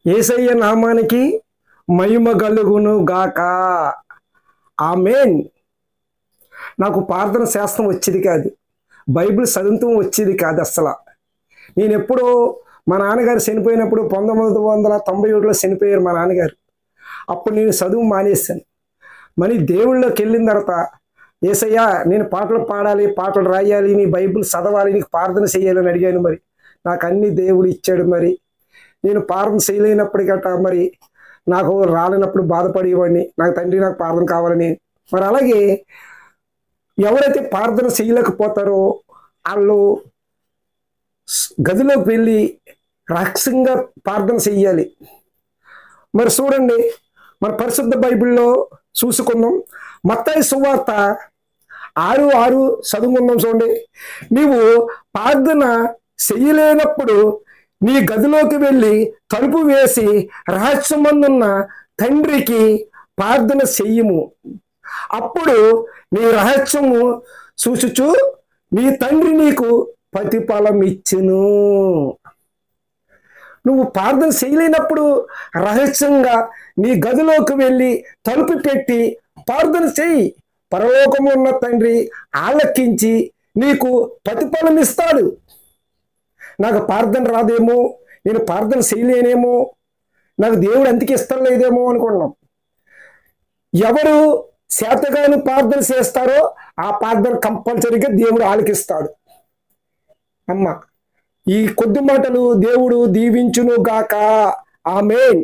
యేసయ్య నామానికి మహిమ కలుగును గాక. ఆమేన్. నాకు ప్రార్థన శాస్త్రం వచ్చేది కాదు, బైబిల్ చదువుతూ వచ్చేది కాదు అసలు. నేను ఎప్పుడో మా నాన్నగారు చనిపోయినప్పుడు 1997లో చనిపోయారు మా నాన్నగారు. అప్పుడు నేను చదువు మానేశాను. మరి దేవుళ్ళలోకి వెళ్ళిన తర్వాత యేసయ్య నేను పాటలు పాడాలి, పాటలు రాయాలి, నీ బైబిల్ చదవాలి, నీకు ప్రార్థన చేయాలని అడిగాను. మరి నాకు అన్ని దేవుడు ఇచ్చాడు. మరి నేను ప్రార్థన చేయలేనప్పటికట మరి నాకు రాలేనప్పుడు బాధపడేవాడిని. నాకు తండ్రి నాకు ప్రార్థన కావాలని. మరి అలాగే ఎవరైతే ప్రార్థన చేయలేకపోతారో వాళ్ళు గదిలోకి వెళ్ళి రహస్యంగా ప్రార్థన చెయ్యాలి. మరి చూడండి, మన పరిశుద్ధ బైబిల్లో చూసుకుందాం. మత్తయి సువార్త 6:6 చదువుకుందాం. చూడండి, నీవు ప్రార్థన చెయ్యలేనప్పుడు నీ గదిలోకి వెళ్ళి తలుపు వేసి రహస్యమందున్న తండ్రికి ప్రార్థన చెయ్యము. అప్పుడు నీ రహస్యము చూచుచు నీ తండ్రి నీకు ప్రతిఫలం ఇచ్చును. నువ్వు ప్రార్థన చేయలేనప్పుడు రహస్యంగా నీ గదిలోకి వెళ్ళి తలుపు పెట్టి ప్రార్థన చెయ్యి. పరలోకము ఉన్న తండ్రి ఆలకించి నీకు ప్రతిఫలం ఇస్తాడు. నాకు ప్రార్థన రాదేమో, నేను ప్రార్థన చేయలేనేమో, నాకు దేవుడు అందుకే ఇష్టం లేదేమో అనుకున్నాం. ఎవరు శాతగాని ప్రార్థన చేస్తారో ఆ ప్రార్థన కంపల్సరీగా దేవుడు ఆలకిస్తాడు. అమ్మ, ఈ కొద్ది మాటలు దేవుడు దీవించును గాక. ఆమేన్.